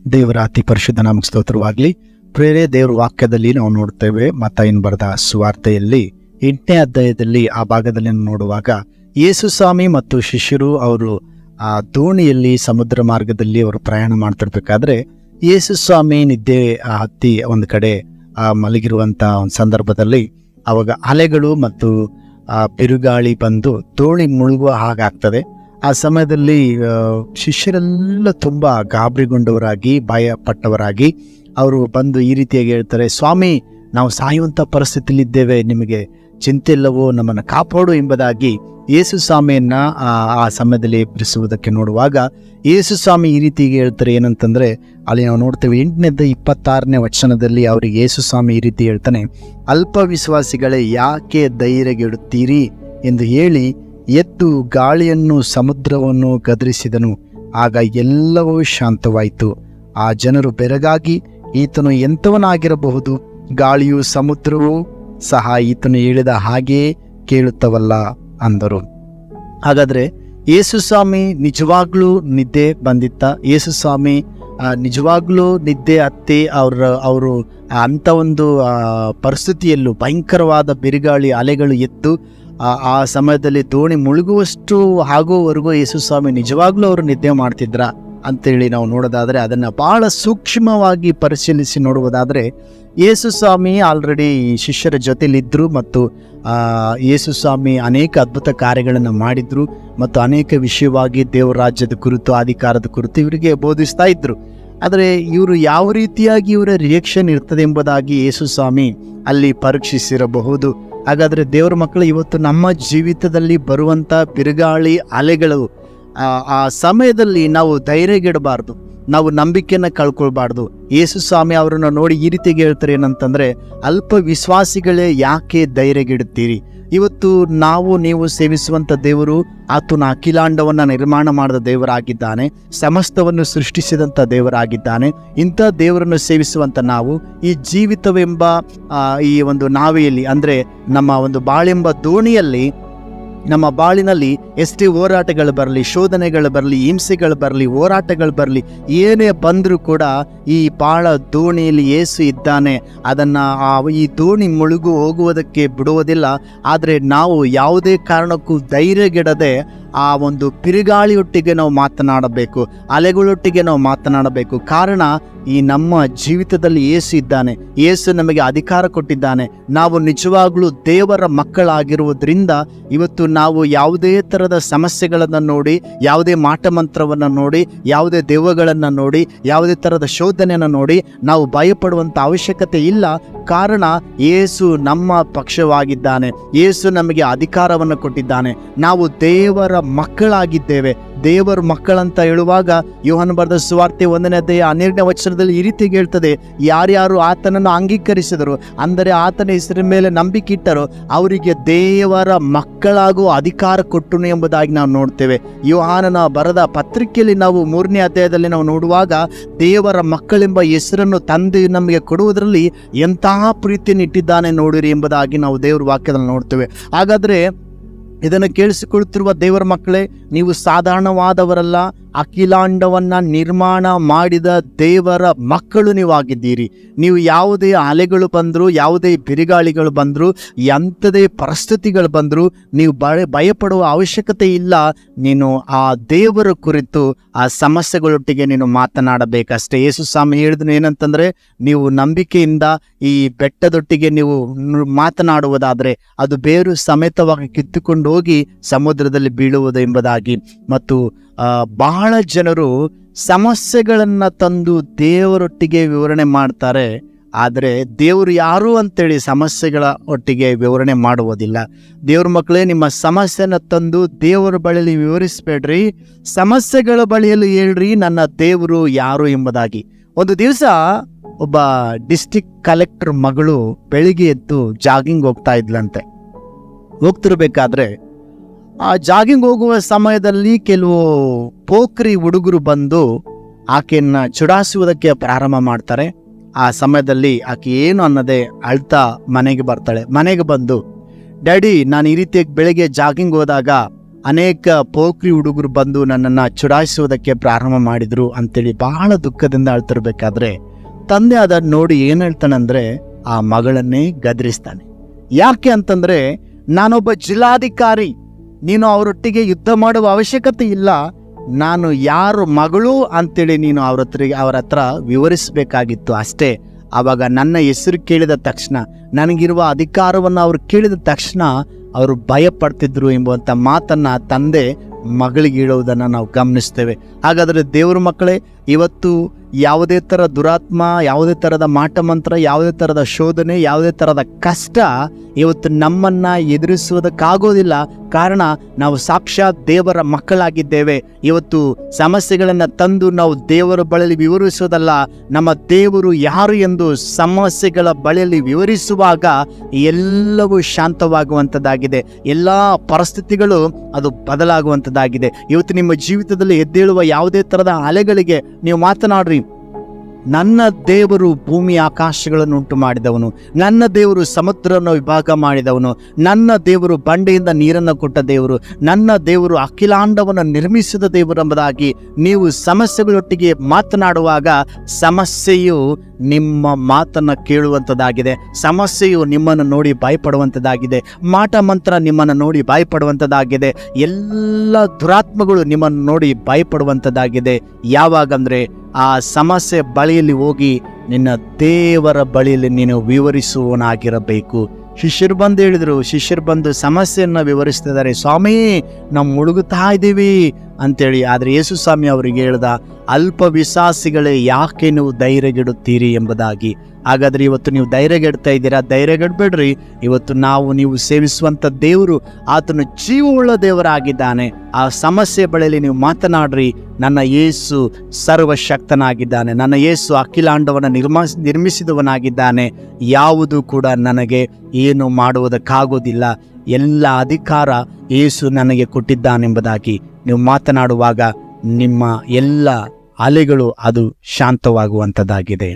ದೇವರ ಅತಿ ಪರಿಶುದ್ಧ ನಾಮಕ್ಕೆ ಸ್ತೋತ್ರವಾಗಲಿ. ಪ್ರೇರೆ ದೇವರ ವಾಕ್ಯದಲ್ಲಿ ನಾವು ನೋಡ್ತೇವೆ, ಮತ್ತಾಯನ ಬರೆದ ಸುವಾರ್ತೆಯಲ್ಲಿ 8ನೇ ಅಧ್ಯಾಯದಲ್ಲಿ ಆ ಭಾಗದಲ್ಲಿ ನೋಡುವಾಗ ಯೇಸು ಸ್ವಾಮಿ ಮತ್ತು ಶಿಷ್ಯರು ಅವರು ಆ ದೋಣಿಯಲ್ಲಿ ಸಮುದ್ರ ಮಾರ್ಗದಲ್ಲಿ ಅವರು ಪ್ರಯಾಣ ಮಾಡ್ತಿರ್ಬೇಕಾದ್ರೆ ಯೇಸು ಸ್ವಾಮಿ ನಿದ್ದೆ ಹತ್ತಿ ಒಂದು ಕಡೆ ಮಲಗಿರುವಂತ ಒಂದು ಸಂದರ್ಭದಲ್ಲಿ ಅವಾಗ ಅಲೆಗಳು ಮತ್ತು ಬಿರುಗಾಳಿ ಬಂದು ದೋಣಿ ಮುಳುಗುವ ಹಾಗಾಗ್ತದೆ. ಆ ಸಮಯದಲ್ಲಿ ಶಿಷ್ಯರೆಲ್ಲ ತುಂಬ ಗಾಬರಿಗೊಂಡವರಾಗಿ ಭಯಪಟ್ಟವರಾಗಿ ಅವರು ಬಂದು ಈ ರೀತಿಯಾಗಿ ಹೇಳ್ತಾರೆ, ಸ್ವಾಮಿ, ನಾವು ಸಾಯುವಂಥ ಪರಿಸ್ಥಿತಿಲಿದ್ದೇವೆ, ನಿಮಗೆ ಚಿಂತೆ ಇಲ್ಲವೋ, ನಮ್ಮನ್ನು ಕಾಪಾಡು ಎಂಬುದಾಗಿ ಯೇಸು ಸ್ವಾಮಿಯನ್ನ ಆ ಸಮಯದಲ್ಲಿ ಎಬ್ಬರಿಸುವುದಕ್ಕೆ ನೋಡುವಾಗ ಯೇಸು ಸ್ವಾಮಿ ಈ ರೀತಿಗೆ ಹೇಳ್ತಾರೆ. ಏನಂತಂದ್ರೆ ಅಲ್ಲಿ ನಾವು ನೋಡ್ತೇವೆ 8ನೇ ವಚನದಲ್ಲಿ ಅವರಿಗೆ ಯೇಸು ಸ್ವಾಮಿ ಈ ರೀತಿ ಹೇಳ್ತಾನೆ, ಅಲ್ಪ ವಿಶ್ವಾಸಿಗಳೇ ಯಾಕೆ ಧೈರ್ಯಗೆಡುತ್ತೀರಿ ಎಂದು ಹೇಳಿ ಎದ್ದು ಗಾಳಿಯನ್ನು ಸಮುದ್ರವನ್ನು ಗದರಿಸಿದನು. ಆಗ ಎಲ್ಲವೂ ಶಾಂತವಾಯಿತು. ಆ ಜನರು ಬೆರಗಾಗಿ, ಈತನು ಎಂಥವನಾಗಿರಬಹುದು, ಗಾಳಿಯು ಸಮುದ್ರವೂ ಸಹ ಈತನು ಹೇಳಿದ ಹಾಗೆಯೇ ಕೇಳುತ್ತವಲ್ಲ ಅಂದರು. ಹಾಗಾದ್ರೆ ಯೇಸು ಸ್ವಾಮಿ ನಿಜವಾಗ್ಲೂ ನಿದ್ದೆ ಬಂದಿತ್ತ? ಯೇಸು ಸ್ವಾಮಿ ನಿಜವಾಗ್ಲೂ ನಿದ್ದೆ ಹತ್ತಿ ಅವರು ಅಂಥ ಒಂದು ಪರಿಸ್ಥಿತಿಯಲ್ಲೂ ಭಯಂಕರವಾದ ಬಿರುಗಾಳಿ ಅಲೆಗಳು ಎದ್ದು ಆ ಸಮಯದಲ್ಲಿ ದೋಣಿ ಮುಳುಗುವಷ್ಟು ಆಗುವವರೆಗೂ ಯೇಸು ಸ್ವಾಮಿ ನಿಜವಾಗ್ಲೂ ಅವರು ನಿದ್ದೆ ಮಾಡ್ತಿದ್ರ ಅಂತೇಳಿ ನಾವು ನೋಡೋದಾದರೆ, ಅದನ್ನು ಬಹಳ ಸೂಕ್ಷ್ಮವಾಗಿ ಪರಿಶೀಲಿಸಿ ನೋಡುವುದಾದರೆ ಯೇಸು ಸ್ವಾಮಿ ಆಲ್ರೆಡಿ ಶಿಷ್ಯರ ಜೊತೆಲಿದ್ದರು ಮತ್ತು ಯೇಸು ಸ್ವಾಮಿ ಅನೇಕ ಅದ್ಭುತ ಕಾರ್ಯಗಳನ್ನು ಮಾಡಿದ್ರು ಮತ್ತು ಅನೇಕ ವಿಷಯವಾಗಿ ದೇವರ ರಾಜ್ಯದ ಕುರಿತು, ಅಧಿಕಾರದ ಕುರಿತು ಇವರಿಗೆ ಬೋಧಿಸ್ತಾ ಇದ್ರು. ಆದರೆ ಇವರು ಯಾವ ರೀತಿಯಾಗಿ ಇವರ ರಿಯಾಕ್ಷನ್ ಇರ್ತದೆ ಎಂಬುದಾಗಿ ಯೇಸು ಸ್ವಾಮಿ ಅಲ್ಲಿ ಪರೀಕ್ಷಿಸಿರಬಹುದು. ಹಾಗಾದರೆ ದೇವರ ಮಕ್ಕಳು, ಇವತ್ತು ನಮ್ಮ ಜೀವಿತದಲ್ಲಿ ಬರುವಂಥ ಬಿರುಗಾಳಿ ಅಲೆಗಳು ಆ ಸಮಯದಲ್ಲಿ ನಾವು ಧೈರ್ಯಗೆಡಬಾರ್ದು, ನಾವು ನಂಬಿಕೆಯನ್ನು ಕಳ್ಕೊಳ್ಬಾರ್ದು. ಯೇಸು ಸ್ವಾಮಿ ಅವರನ್ನು ನೋಡಿ ಈ ರೀತಿಗೆ ಹೇಳ್ತಾರೆ, ಏನಂತಂದರೆ, ಅಲ್ಪ ವಿಶ್ವಾಸಿಗಳೇ ಯಾಕೆ ಧೈರ್ಯಗೆಡುತ್ತೀರಿ? ಇವತ್ತು ನೀವು ಸೇವಿಸುವಂಥ ದೇವರು ಆತನ ಅಖಿಲಾಂಡವನ್ನು ನಿರ್ಮಾಣ ಮಾಡಿದ ದೇವರಾಗಿದ್ದಾನೆ, ಸಮಸ್ತವನ್ನು ಸೃಷ್ಟಿಸಿದಂಥ ದೇವರಾಗಿದ್ದಾನೆ. ಇಂಥ ದೇವರನ್ನು ಸೇವಿಸುವಂಥ ನಾವು ಈ ಜೀವಿತವೆಂಬ ಈ ಒಂದು ನಾವೆಯಲ್ಲಿ, ಅಂದರೆ ನಮ್ಮ ಒಂದು ಬಾಳೆಂಬ ದೋಣಿಯಲ್ಲಿ, ನಮ್ಮ ಬಾಳಿನಲ್ಲಿ ಎಷ್ಟೇ ಹೋರಾಟಗಳು ಬರಲಿ, ಶೋಧನೆಗಳು ಬರಲಿ, ಹಿಂಸೆಗಳು ಬರಲಿ, ಹೋರಾಟಗಳು ಬರಲಿ, ಏನೇ ಬಂದರೂ ಕೂಡ ಈ ಬಾಳ ದೋಣಿಯಲ್ಲಿ ಯೇಸು ಇದ್ದಾನೆ. ಅದನ್ನು ಈ ದೋಣಿ ಮುಳುಗು ಹೋಗುವುದಕ್ಕೆ ಬಿಡುವುದಿಲ್ಲ. ಆದರೆ ನಾವು ಯಾವುದೇ ಕಾರಣಕ್ಕೂ ಧೈರ್ಯಗೆಡದೆ ಆ ಒಂದು ಬಿರುಗಾಳಿಯೊಟ್ಟಿಗೆ ನಾವು ಮಾತನಾಡಬೇಕು, ಅಲೆಗಳೊಟ್ಟಿಗೆ ನಾವು ಮಾತನಾಡಬೇಕು. ಕಾರಣ ಈ ನಮ್ಮ ಜೀವಿತದಲ್ಲಿ ಯೇಸು ಇದ್ದಾನೆ, ಯೇಸು ನಮಗೆ ಅಧಿಕಾರ ಕೊಟ್ಟಿದ್ದಾನೆ. ನಾವು ನಿಜವಾಗ್ಲೂ ದೇವರ ಮಕ್ಕಳಾಗಿರುವುದರಿಂದ ಇವತ್ತು ನಾವು ಯಾವುದೇ ಥರದ ಸಮಸ್ಯೆಗಳನ್ನು ನೋಡಿ, ಯಾವುದೇ ಮಾಟಮಂತ್ರವನ್ನು ನೋಡಿ, ಯಾವುದೇ ದೆವ್ವಗಳನ್ನು ನೋಡಿ, ಯಾವುದೇ ಥರದ ಶೋಧನೆಯನ್ನು ನೋಡಿ ನಾವು ಭಯಪಡುವಂಥ ಅವಶ್ಯಕತೆ ಇಲ್ಲ. ಕಾರಣ ಯೇಸು ನಮ್ಮ ಪಕ್ಷವಾಗಿದ್ದಾನೆ, ಯೇಸು ನಮಗೆ ಅಧಿಕಾರವನ್ನು ಕೊಟ್ಟಿದ್ದಾನೆ. ನಾವು ದೇವರ ಮಕ್ಕಳಾಗಿದ್ದೇವೆ. ದೇವರ ಮಕ್ಕಳಂತ ಹೇಳುವಾಗ ಯೋಹಾನ ಬರೆದ ಸುವಾರ್ತೆ 1ನೇ ಅಧ್ಯಾಯ 12ನೇ ವಚನದಲ್ಲಿ ಈ ರೀತಿಗೆ ಹೇಳ್ತದೆ, ಯಾರ್ಯಾರು ಆತನನ್ನು ಅಂಗೀಕರಿಸಿದರು, ಅಂದರೆ ಆತನ ಹೆಸರಿನ ಮೇಲೆ ನಂಬಿಕೆ ಇಟ್ಟರು, ಅವರಿಗೆ ದೇವರ ಮಕ್ಕಳಾಗುವ ಅಧಿಕಾರ ಕೊಟ್ಟನು ಎಂಬುದಾಗಿ ನಾವು ನೋಡ್ತೇವೆ. ಯೋಹಾನನ ಬರೆದ ಪತ್ರಿಕೆಯಲ್ಲಿ ನಾವು 3ನೇ ಅಧ್ಯಾಯದಲ್ಲಿ ನಾವು ನೋಡುವಾಗ ದೇವರ ಮಕ್ಕಳೆಂಬ ಹೆಸರನ್ನು ತಂದೆ ನಮಗೆ ಕೊಡುವುದರಲ್ಲಿ ಎಂತಹ ಪ್ರೀತಿಯನ್ನು ಇಟ್ಟಿದ್ದಾನೆ ನೋಡಿರಿ ಎಂಬುದಾಗಿ ನಾವು ದೇವರ ವಾಕ್ಯದಲ್ಲಿ ನೋಡ್ತೇವೆ. ಹಾಗಾದರೆ ಇದನ್ನು ಕೇಳಿಸಿಕೊಳ್ಳುತ್ತಿರುವ ದೇವರ ಮಕ್ಕಳೇ, ನೀವು ಸಾಧಾರಣವಾದವರಲ್ಲ, ಅಖಿಲಾಂಡವನ್ನು ನಿರ್ಮಾಣ ಮಾಡಿದ ದೇವರ ಮಕ್ಕಳು ನೀವಾಗಿದ್ದೀರಿ. ನೀವು ಯಾವುದೇ ಅಲೆಗಳು ಬಂದರೂ, ಯಾವುದೇ ಬಿರುಗಾಳಿಗಳು ಬಂದರೂ, ಎಂಥದೇ ಪರಿಸ್ಥಿತಿಗಳು ಬಂದರೂ ನೀವು ಭಯಪಡುವ ಅವಶ್ಯಕತೆ ಇಲ್ಲ. ನೀನು ಆ ದೇವರ ಕುರಿತು ಆ ಸಮಸ್ಯೆಗಳೊಟ್ಟಿಗೆ ನೀನು ಮಾತನಾಡಬೇಕಷ್ಟೇ. ಯೇಸು ಸ್ವಾಮಿ ಹೇಳಿದ್ರು ಏನಂತಂದರೆ, ನೀವು ನಂಬಿಕೆಯಿಂದ ಈ ಬೆಟ್ಟದೊಟ್ಟಿಗೆ ನೀವು ಮಾತನಾಡುವುದಾದರೆ ಅದು ಬೇರು ಸಮೇತವಾಗಿ ಕಿತ್ತುಕೊಂಡು ಹೋಗಿ ಸಮುದ್ರದಲ್ಲಿ ಬೀಳುವುದು ಎಂಬುದಾಗಿ. ಮತ್ತು ಬಹಳ ಜನರು ಸಮಸ್ಯೆಗಳನ್ನು ತಂದು ದೇವರೊಟ್ಟಿಗೆ ವಿವರಣೆ ಮಾಡ್ತಾರೆ, ಆದರೆ ದೇವರು ಯಾರು ಅಂತೇಳಿ ಸಮಸ್ಯೆಗಳ ಒಟ್ಟಿಗೆ ವಿವರಣೆ ಮಾಡುವುದಿಲ್ಲ. ದೇವ್ರ ಮಕ್ಕಳೇ, ನಿಮ್ಮ ಸಮಸ್ಯೆನ ತಂದು ದೇವರ ಬಳಿಯಲ್ಲಿ ವಿವರಿಸಬೇಡ್ರಿ, ಸಮಸ್ಯೆಗಳ ಬಳಿಯಲ್ಲಿ ಹೇಳ್ರಿ ನನ್ನ ದೇವರು ಯಾರು ಎಂಬುದಾಗಿ. ಒಂದು ದಿವಸ ಒಬ್ಬ ಡಿಸ್ಟ್ರಿಕ್ಟ್ ಕಲೆಕ್ಟರ್ ಮಗಳು ಬೆಳಿಗ್ಗೆ ಎದ್ದು ಜಾಗಿಂಗ್ ಹೋಗ್ತಾ ಇದ್ಲಂತೆ. ಹೋಗ್ತಿರ್ಬೇಕಾದ್ರೆ ಆ ಜಾಗಿಂಗ್ ಹೋಗುವ ಸಮಯದಲ್ಲಿ ಕೆಲವು ಪೋಖ್ರಿ ಹುಡುಗರು ಬಂದು ಆಕೆಯನ್ನು ಚುಡಾಯಿಸುವುದಕ್ಕೆ ಪ್ರಾರಂಭ ಮಾಡ್ತಾರೆ. ಆ ಸಮಯದಲ್ಲಿ ಆಕೆ ಏನು ಅನ್ನದೇ ಅಳ್ತಾ ಮನೆಗೆ ಬರ್ತಾಳೆ. ಮನೆಗೆ ಬಂದು, ಡ್ಯಾಡಿ, ನಾನು ಈ ರೀತಿಯಾಗಿ ಬೆಳಗ್ಗೆ ಜಾಗಿಂಗ್ ಹೋದಾಗ ಅನೇಕ ಪೋಖ್ರಿ ಹುಡುಗರು ಬಂದು ನನ್ನನ್ನು ಚುಡಾಯಿಸುವುದಕ್ಕೆ ಪ್ರಾರಂಭ ಮಾಡಿದ್ರು ಅಂತೇಳಿ ಬಹಳ ದುಃಖದಿಂದ ಅಳ್ತಿರ್ಬೇಕಾದ್ರೆ ತಂದೆ ಅದನ್ನು ನೋಡಿ ಏನು ಹೇಳ್ತಾನಂದ್ರೆ ಆ ಮಗಳನ್ನೇ ಗದರಿಸ್ತಾನೆ. ಯಾಕೆ ಅಂತಂದ್ರೆ, ನಾನೊಬ್ಬ ಜಿಲ್ಲಾಧಿಕಾರಿ, ನೀನು ಅವರೊಟ್ಟಿಗೆ ಯುದ್ಧ ಮಾಡುವ ಅವಶ್ಯಕತೆ ಇಲ್ಲ, ನಾನು ಯಾರು ಮಗಳು ಅಂತೇಳಿ ನೀನು ಅವರ ಹತ್ರ ವಿವರಿಸಬೇಕಾಗಿತ್ತು ಅಷ್ಟೇ. ಆವಾಗ ನನ್ನ ಹೆಸರು ಕೇಳಿದ ತಕ್ಷಣ, ನನಗಿರುವ ಅಧಿಕಾರವನ್ನು ಅವರು ಕೇಳಿದ ತಕ್ಷಣ ಅವರು ಭಯ ಪಡ್ತಿದ್ರು ಎಂಬುವಂಥ ಮಾತನ್ನು ತಂದೆ ಮಗಳಿಗೆ ಹೇಳುವುದನ್ನು ನಾವು ಗಮನಿಸ್ತೇವೆ. ಹಾಗಾದರೆ ದೇವರ ಮಕ್ಕಳೇ, ಇವತ್ತು ಯಾವುದೇ ಥರ ದುರಾತ್ಮ, ಯಾವುದೇ ಥರದ ಮಾಟಮಂತ್ರ, ಯಾವುದೇ ಥರದ ಶೋಧನೆ, ಯಾವುದೇ ಥರದ ಕಷ್ಟ ಇವತ್ತು ನಮ್ಮನ್ನು ಎದುರಿಸುವುದಕ್ಕಾಗೋದಿಲ್ಲ. ಕಾರಣ ನಾವು ಸಾಕ್ಷಾತ್ ದೇವರ ಮಕ್ಕಳಾಗಿದ್ದೇವೆ. ಇವತ್ತು ಸಮಸ್ಯೆಗಳನ್ನು ತಂದು ನಾವು ದೇವರ ಬಳಿಯಲ್ಲಿ ವಿವರಿಸೋದಲ್ಲ, ನಮ್ಮ ದೇವರು ಯಾರು ಎಂದು ಸಮಸ್ಯೆಗಳ ಬಳಿಯಲ್ಲಿ ವಿವರಿಸುವಾಗ ಎಲ್ಲವೂ ಶಾಂತವಾಗುವಂಥದ್ದಾಗಿದೆ, ಎಲ್ಲ ಪರಿಸ್ಥಿತಿಗಳು ಅದು ಬದಲಾಗುವಂಥದ್ದಾಗಿದೆ. ಇವತ್ತು ನಿಮ್ಮ ಜೀವಿತದಲ್ಲಿ ಎದ್ದೇಳುವ ಯಾವುದೇ ಥರದ ಅಲೆಗಳಿಗೆ ನೀವು ಮಾತನಾಡ್ರಿ, ನನ್ನ ದೇವರು ಭೂಮಿ ಆಕಾಶಗಳನ್ನು ಉಂಟು ಮಾಡಿದವನು, ನನ್ನ ದೇವರು ಸಮುದ್ರವನ್ನು ವಿಭಾಗ ಮಾಡಿದವನು, ನನ್ನ ದೇವರು ಬಂಡೆಯಿಂದ ನೀರನ್ನು ಕೊಟ್ಟ ದೇವರು, ನನ್ನ ದೇವರು ಅಖಿಲಾಂಡವನ್ನು ನಿರ್ಮಿಸಿದ ದೇವರು ಎಂಬುದಾಗಿ ನೀವು ಸಮಸ್ಯೆಗಳೊಟ್ಟಿಗೆ ಮಾತನಾಡುವಾಗ ಸಮಸ್ಯೆಯು ನಿಮ್ಮ ಮಾತನ್ನು ಕೇಳುವಂಥದ್ದಾಗಿದೆ, ಸಮಸ್ಯೆಯು ನಿಮ್ಮನ್ನು ನೋಡಿ ಭಯಪಡುವಂಥದ್ದಾಗಿದೆ, ಮಾಟ ಮಂತ್ರ ನಿಮ್ಮನ್ನು ನೋಡಿ ಭಯಪಡುವಂಥದ್ದಾಗಿದೆ, ಎಲ್ಲ ದುರಾತ್ಮಗಳು ನಿಮ್ಮನ್ನು ನೋಡಿ ಭಯಪಡುವಂಥದ್ದಾಗಿದೆ. ಯಾವಾಗಂದರೆ ಆ ಸಮಸ್ಯೆ ಬಳಿಯಲ್ಲಿ ಹೋಗಿ ನಿನ್ನ ದೇವರ ಬಳಿಯಲ್ಲಿ ನೀನು ವಿವರಿಸುವವನಾಗಿರಬೇಕು. ಶಿಷ್ಯರು ಬಂದು ಹೇಳಿದರು, ಶಿಷ್ಯರು ಬಂದು ಸಮಸ್ಯೆಯನ್ನು ವಿವರಿಸ್ತಿದ್ದಾರೆ, ಸ್ವಾಮಿ ನಾವು ಮುಳುಗುತ್ತಾ ಇದ್ದೀವಿ ಅಂತೇಳಿ. ಆದರೆ ಯೇಸು ಸ್ವಾಮಿ ಅವರಿಗೆ ಹೇಳ್ದ, ಅಲ್ಪ ವಿಶ್ವಾಸಿಗಳೇ ಯಾಕೆ ನೀವು ಧೈರ್ಯಗೆಡುತ್ತೀರಿ ಎಂಬುದಾಗಿ. ಹಾಗಾದರೆ ಇವತ್ತು ನೀವು ಧೈರ್ಯಗೆಡ್ತಾ ಇದ್ದೀರಾ? ಧೈರ್ಯಗೆಡಬೇಡ್ರಿ. ಇವತ್ತು ನೀವು ಸೇವಿಸುವಂಥ ದೇವರು ಆತನು ಜೀವವುಳ್ಳ ದೇವರಾಗಿದ್ದಾನೆ. ಆ ಸಮಸ್ಯೆ ಬಳಿಯಲ್ಲಿ ನೀವು ಮಾತನಾಡ್ರಿ, ನನ್ನ ಯೇಸು ಸರ್ವಶಕ್ತನಾಗಿದ್ದಾನೆ, ನನ್ನ ಯೇಸು ಅಖಿಲಾಂಡವನ್ನು ನಿರ್ಮಿಸಿದವನಾಗಿದ್ದಾನೆ, ಯಾವುದು ಕೂಡ ನನಗೆ ಏನು ಮಾಡುವುದಕ್ಕಾಗೋದಿಲ್ಲ, ಎಲ್ಲ ಅಧಿಕಾರ ಯೇಸು ನನಗೆ ಕೊಟ್ಟಿದ್ದಾನೆಂಬುದಾಗಿ ನೀವು ಮಾತನಾಡುವಾಗ ನಿಮ್ಮ ಎಲ್ಲ ಅಲೆಗಳು ಅದು ಶಾಂತವಾಗುವಂಥದ್ದಾಗಿದೆ.